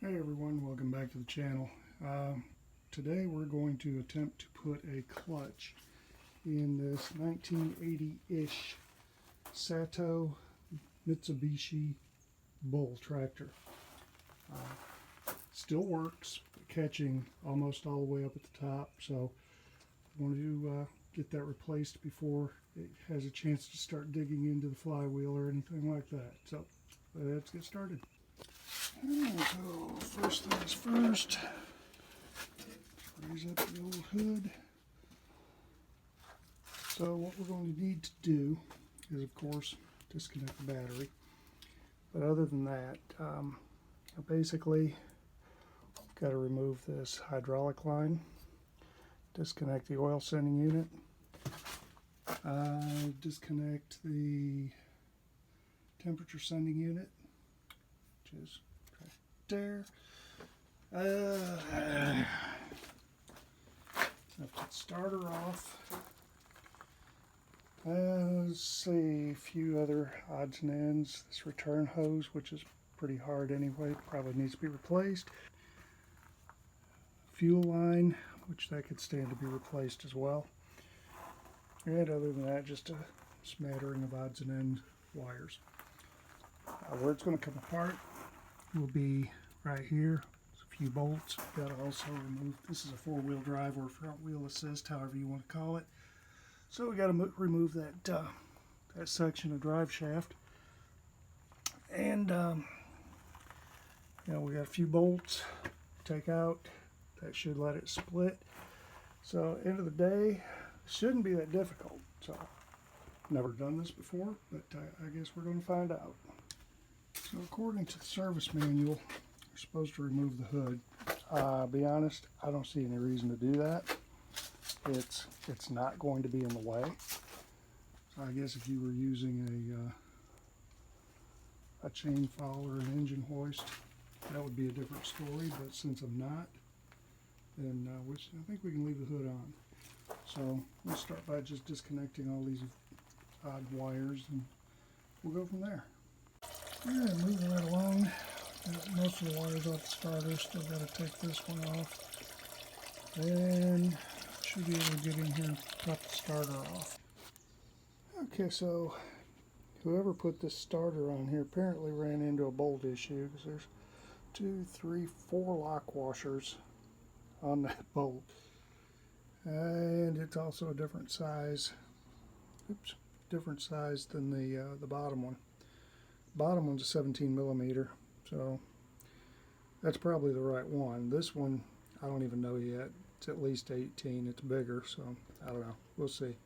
Hey everyone, welcome back to the channel. Today we're going to attempt to put a clutch in this 1980-ish Satoh Mitsubishi bull tractor. Still works, catching almost all the way up at the top, so I want to get that replaced before it has a chance to start digging into the flywheel or anything like that. So let's get started. So first things first, raise up the old hood. So what we're going to need to do is, of course, disconnect the battery. But other than that, basically, got to remove this hydraulic line, disconnect the oil sending unit, disconnect the temperature sending unit, which is there. Have to start her off. Let's see, a few other odds and ends. This return hose, which is pretty hard anyway, probably needs to be replaced. Fuel line, which that could stand to be replaced as well. And other than that, just a smattering of odds and ends wires. Where it's going to come apart will be right here. There's a few bolts. Got to also remove, this is a four-wheel drive or front wheel assist, however you want to call it. So we got to remove that that section of drive shaft, and we got a few bolts to take out. That should let it split. So end of the day, shouldn't be that difficult. So never done this before, but I guess we're going to find out. So according to the service manual, you're supposed to remove the hood. Be honest, I don't see any reason to do that. It's not going to be in the way. So I guess if you were using a chain fall or an engine hoist, that would be a different story. But since I'm not, then I think we can leave the hood on. So we'll start by just disconnecting all these odd wires, and we'll go from there. Yeah, moving right along. Got most of the wires off the starter. Still got to take this one off. And should be able to get in here and top the starter off. Okay, so whoever put this starter on here apparently ran into a bolt issue, because there's 2, 3, 4 lock washers on that bolt. And it's also a different size. Oops, different size than the bottom one. Bottom one's a 17 millimeter, so that's probably the right one. This one, I don't even know yet. It's at least 18. It's bigger, so I don't know. We'll see.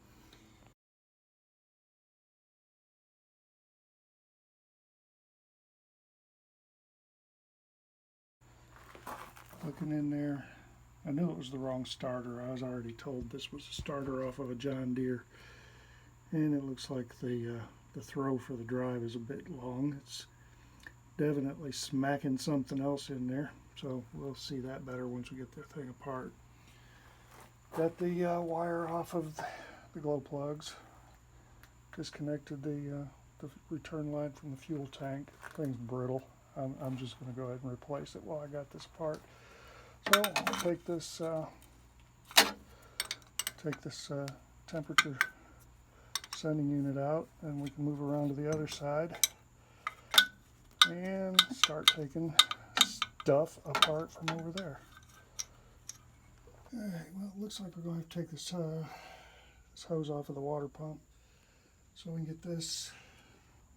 Looking in there, I knew it was the wrong starter. I was already told this was a starter off of a John Deere, and it looks like the throw for the drive is a bit long. It's definitely smacking something else in there, so we'll see that better once we get the thing apart. Got the wire off of the glow plugs. Disconnected the return line from the fuel tank. Thing's brittle. I'm just going to go ahead and replace it while I got this apart. So I'll take this temperature sending unit out, and we can move around to the other side and start taking stuff apart from over there. Alright, well, it looks like we're going to have to take this hose off of the water pump so we can get this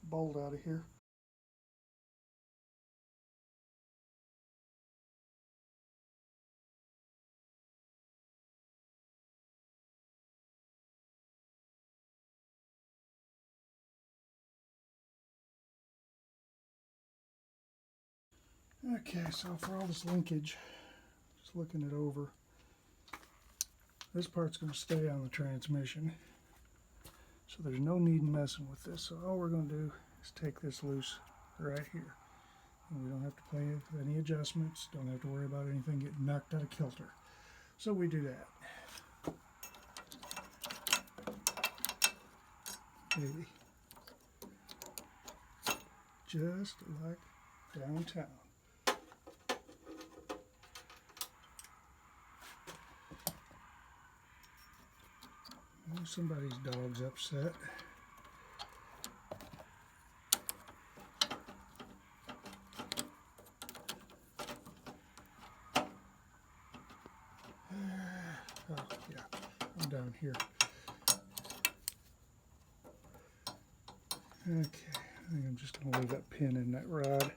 bolt out of here. Okay, so for all this linkage, just looking it over, this part's going to stay on the transmission, so there's no need in messing with this. So all we're going to do is take this loose right here. And we don't have to play with any adjustments, don't have to worry about anything getting knocked out of kilter. So we do that. Maybe. Just like downtown. Somebody's dog's upset. Oh, yeah, I'm down here. Okay, I think I'm just going to leave that pin in that rod. If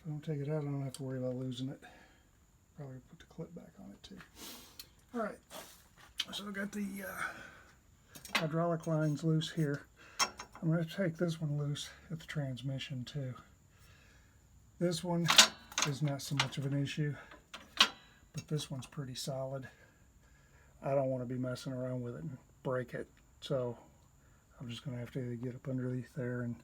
I don't take it out, I don't have to worry about losing it. Probably put the clip back on it too. Alright, so I've got the hydraulic lines loose here. I'm going to take this one loose at the transmission too. This one is not so much of an issue, but this one's pretty solid. I don't want to be messing around with it and break it, so I'm just going to have to get up underneath there and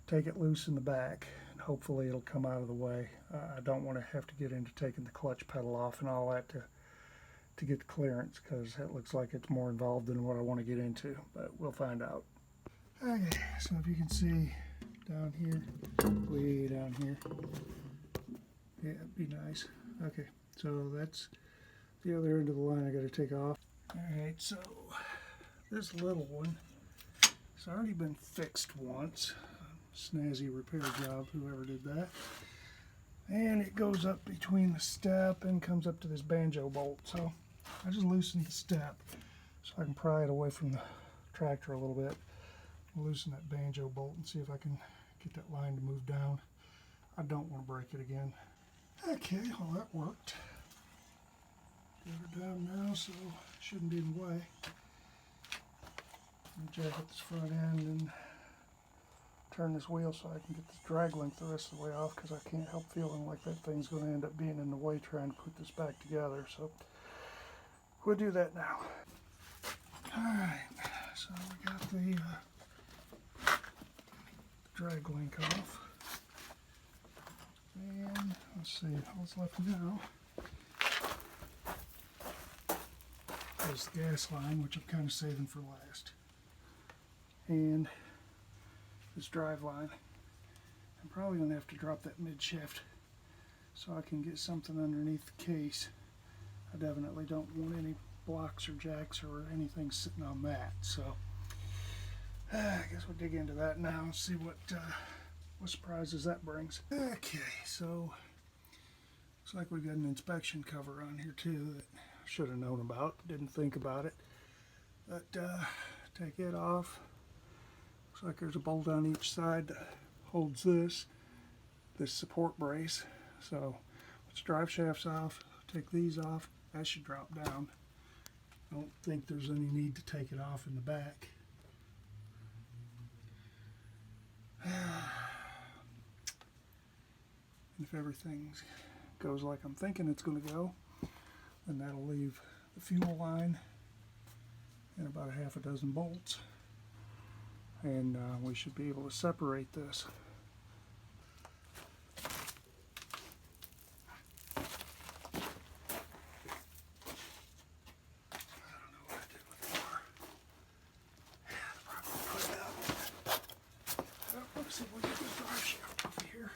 take it loose in the back, and hopefully it'll come out of the way. I don't want to have to get into taking the clutch pedal off and all that to get the clearance, because it looks like it's more involved than what I want to get into, but we'll find out. Okay, so if you can see down here, way down here, yeah, it'd be nice. Okay, so that's the other end of the line I got to take off. Alright, so this little one, it's already been fixed once. Snazzy repair job, whoever did that. And it goes up between the step and comes up to this banjo bolt. So I just loosened the step so I can pry it away from the tractor a little bit. I'll loosen that banjo bolt and see if I can get that line to move down. I don't want to break it again. Okay, well that worked. Get her down now, so it shouldn't be in the way. Jack up this front end and turn this wheel so I can get this drag link the rest of the way off, because I can't help feeling like that thing's going to end up being in the way trying to put this back together. So we'll do that now. Alright, so we got the drag link off. And let's see, what's left now is the gas line, which I'm kind of saving for last. And this drive line. I'm probably going to have to drop that mid shaft so I can get something underneath the case. I definitely don't want any blocks or jacks or anything sitting on that. So I guess we'll dig into that now and see what surprises that brings. Okay, so looks like we've got an inspection cover on here too that I should have known about, didn't think about it. But take it off. Looks like there's a bolt on each side that holds this support brace. So let's drive shafts off, take these off. That should drop down. I don't think there's any need to take it off in the back. If everything goes like I'm thinking it's going to go, then that'll leave the fuel line and about a half a dozen bolts. And we should be able to separate this. I don't know what I did with the bar. Yeah, probably put it out. Oh, let's see if we can get the drive shaft off of here.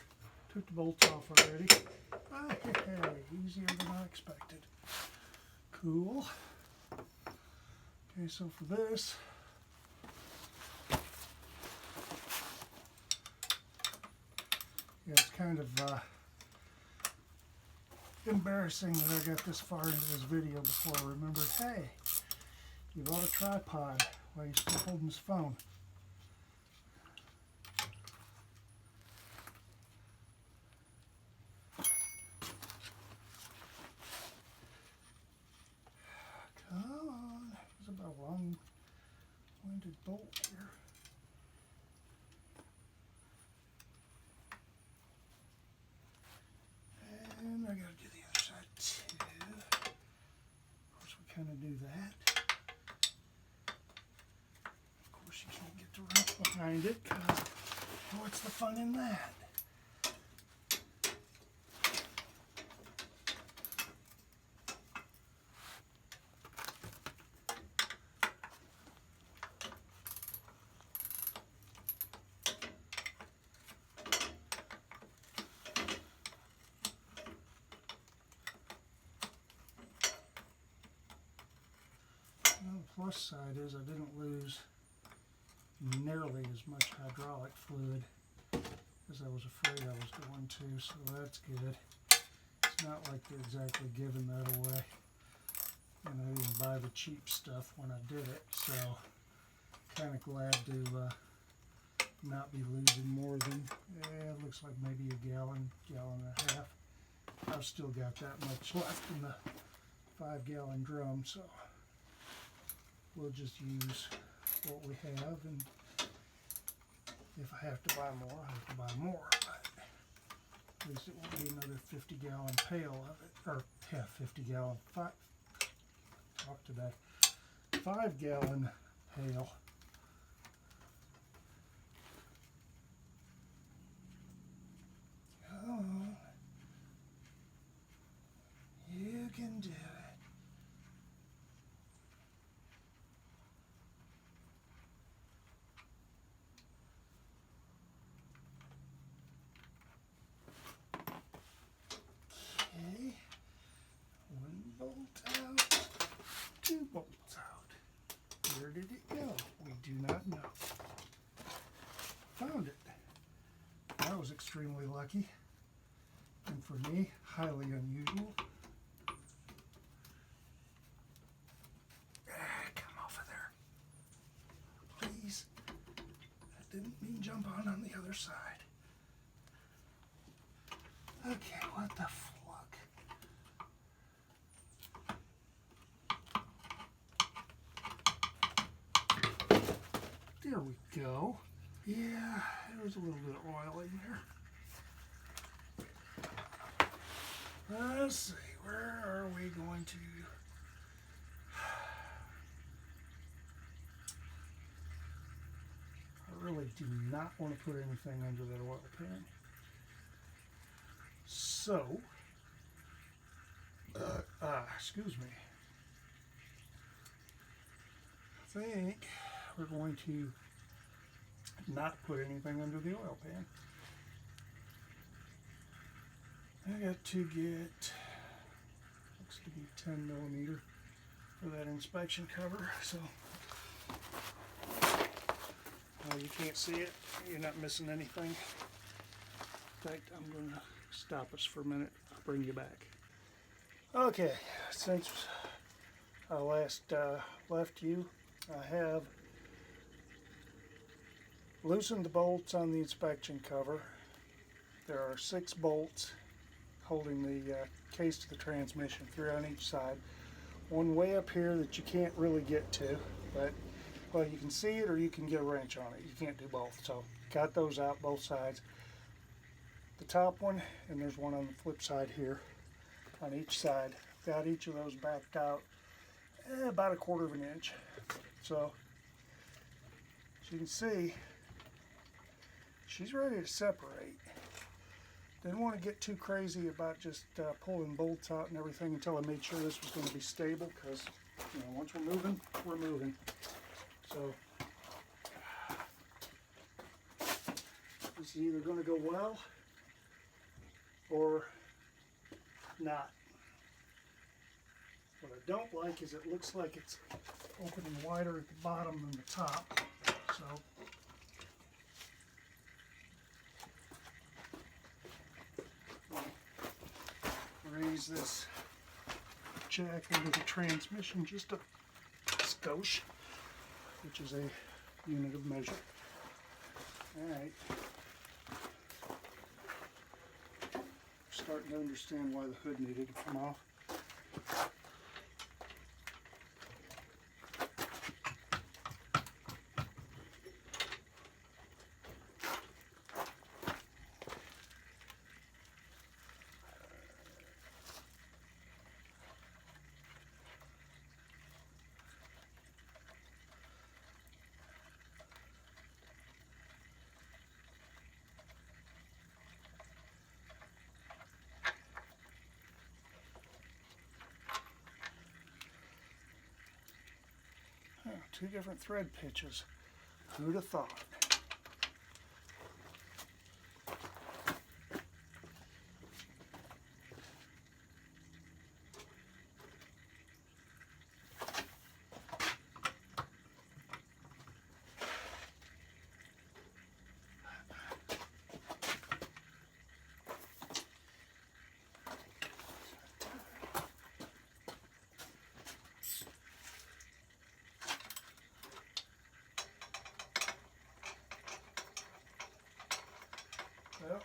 Took the bolts off already. Hey, easier than I expected. Cool. Okay, so for this, yeah, it's kind of embarrassing that I got this far into this video before I remembered, hey, you bought a tripod while you're still holding this phone. Come on, there's about a long-winded bolt here. And I gotta do the other side too. Of course, we kind of do that. Of course, you can't get the rope behind it, because what's the fun in that? plus side is I didn't lose nearly as much hydraulic fluid as I was afraid I was going to, so that's good. It's not like they're exactly giving that away, and I didn't buy the cheap stuff when I did it, so kind of glad to not be losing more than, it looks like maybe a gallon, gallon and a half. I've still got that much left in the 5-gallon drum, so we'll just use what we have, and if I have to buy more, I have to buy more, but at least it won't be another 50-gallon pail of it, or yeah, 50-gallon, talk today, 5-gallon pail. Come on. You can do it. Okay. 1 bolt out, 2 bolts out. Where did it go? We do not know. Found it. I was extremely lucky, and for me, highly unusual. Come off of there. Please. I didn't mean jump on the other side. Okay, what the fuck? There we go. Yeah, there was a little bit of oil in there. Let's see, where are we going to? I really do not want to put anything under that oil pan. So, excuse me. I think we're going to not put anything under the oil pan. I got to get, looks to be 10 millimeter for that inspection cover, so you can't see it, you're not missing anything. In fact, I'm going to stop us for a minute, I'll bring you back. Okay, since I last left you, I have loosened the bolts on the inspection cover. There are 6 bolts holding the case to the transmission, 3 on each side. One way up here that you can't really get to, but well, you can see it or you can get a wrench on it. You can't do both, so got those out both sides. The top one, and there's one on the flip side here on each side. Got each of those backed out about 1/4 of an inch. So as you can see, she's ready to separate. Didn't want to get too crazy about just pulling bolts out and everything until I made sure this was going to be stable, because you know, once we're moving, we're moving. So this is either going to go well or not. What I don't like is it looks like it's opening wider at the bottom than the top. So raise this jack into the transmission just a skosh, which is a unit of measure. Alright. Starting to understand why the hood needed to come off. Oh, 2 different thread pitches. Who'd have thought? Well,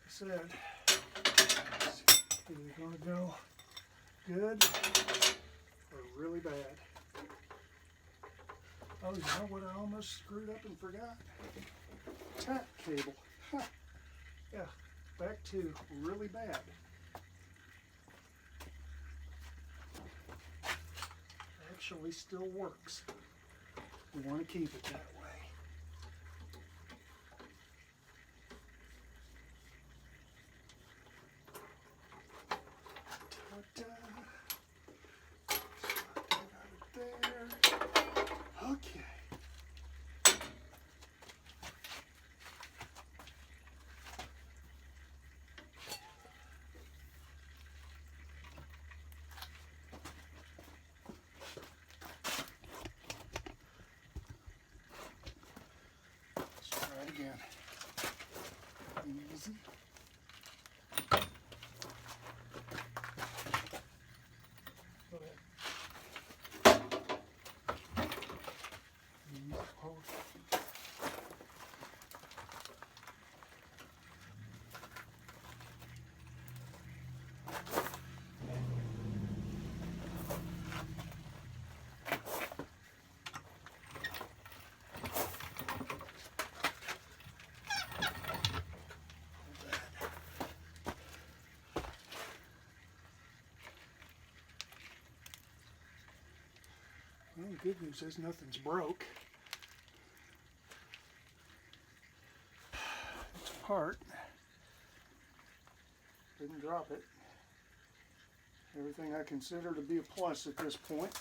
I said, it's either going to go good or really bad. Oh, you know what I almost screwed up and forgot? Tap cable. Huh. Yeah, back to really bad. Actually still works. We want to keep it that way. Ta-da. Slide that out of there. Okay. Let's try it again. Easy. Go ahead. Easy. Hold. Well, the good news is nothing's broke. It's apart. Didn't drop it. Everything I consider to be a plus at this point.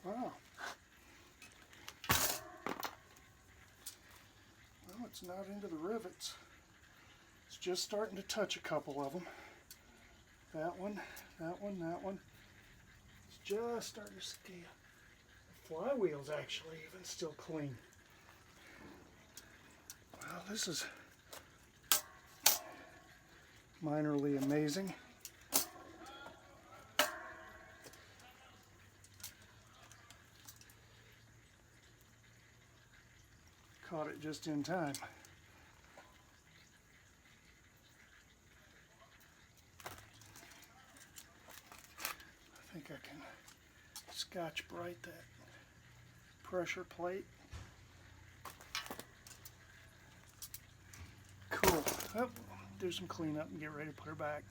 Wow. Well, it's not into the rivets. It's just starting to touch a couple of them. That one, that one, that one. It's just starting to scale. The flywheel's actually even still clean. Well, this is minorly amazing. Caught it just in time. I think I can Scotch Brite that pressure plate. Cool. Oh, do some cleanup and get ready to put her back.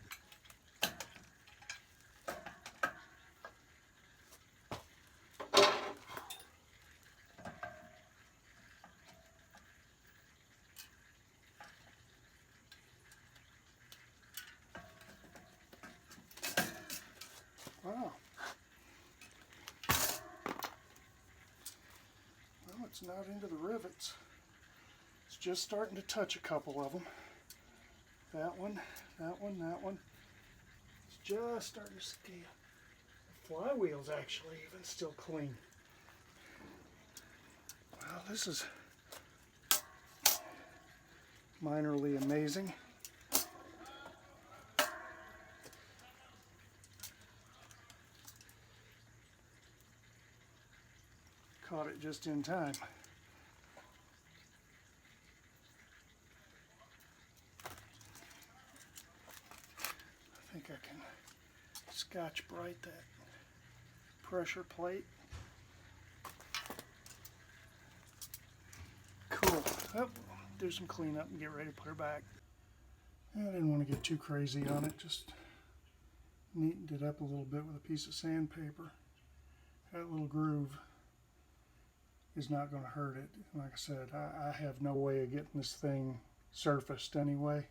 Wow. Well, it's not into the rivets. It's just starting to touch a couple of them. That one, that one, that one. It's just starting to scale. The flywheel's actually even still clean. Well, this is minorly amazing. Caught it just in time. I think I can Scotch Brite that pressure plate. Cool. Oh, do some cleanup and get ready to put her back. I didn't want to get too crazy on it, just neatened it up a little bit with a piece of sandpaper. Had a little groove. is not going to hurt it. Like I said, I have no way of getting this thing surfaced anyway.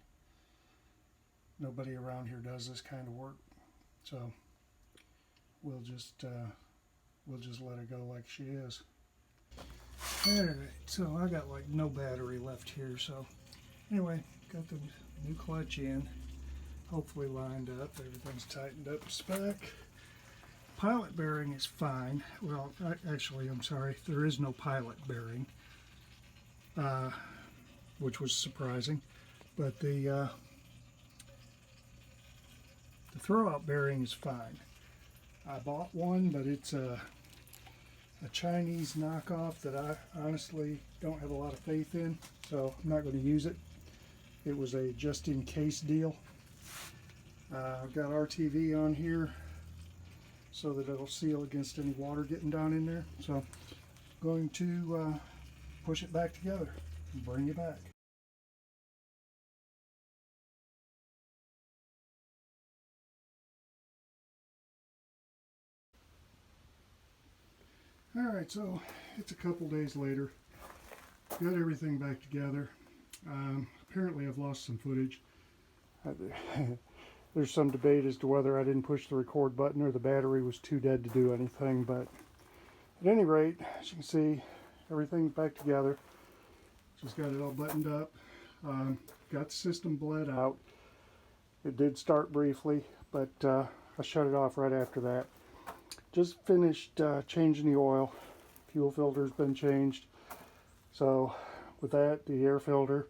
Nobody around here does this kind of work, so we'll just let her go like she is. Alright, so I got like no battery left here, so anyway, got the new clutch in, hopefully lined up, everything's tightened up to spec. Pilot bearing is fine. Well, actually, I'm sorry, there is no pilot bearing, which was surprising, but the throwout bearing is fine. I bought one, but it's a Chinese knockoff that I honestly don't have a lot of faith in, so I'm not going to use it. It was a just-in-case deal. I've got RTV on here so that it'll seal against any water getting down in there. So I'm going to push it back together and bring it back. Alright, so it's a couple days later. Got everything back together. Apparently I've lost some footage. There's some debate as to whether I didn't push the record button or the battery was too dead to do anything, but at any rate, as you can see, everything's back together. Just got it all buttoned up. Got the system bled out. It did start briefly, but I shut it off right after that. Just finished changing the oil. Fuel filter's been changed. So with that, the air filter,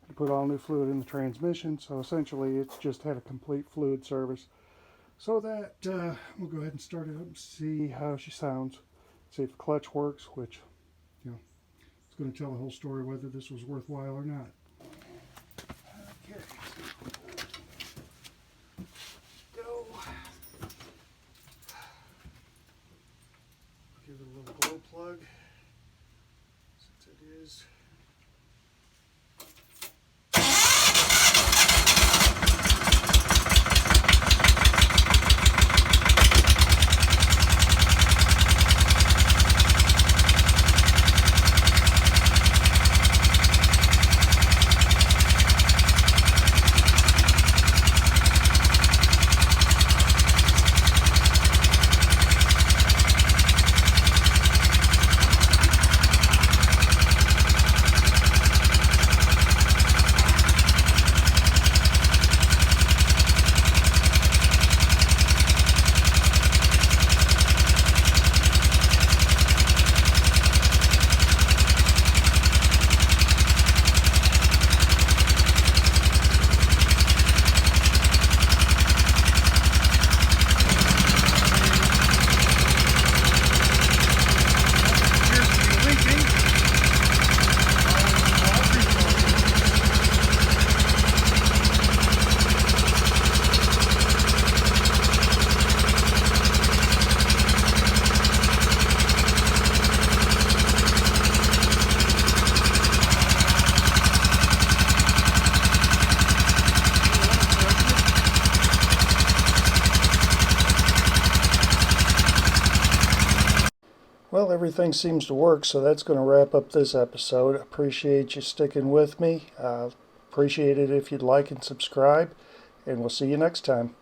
I put all new fluid in the transmission. So essentially it's just had a complete fluid service. So that we'll go ahead and start it up and see how she sounds. See if the clutch works, which, you know, it's going to tell the whole story whether this was worthwhile or not. Okay. Go. Give it a little glow plug, since it is. Well, everything seems to work, so that's going to wrap up this episode. Appreciate you sticking with me. Appreciate it if you'd like and subscribe, and we'll see you next time.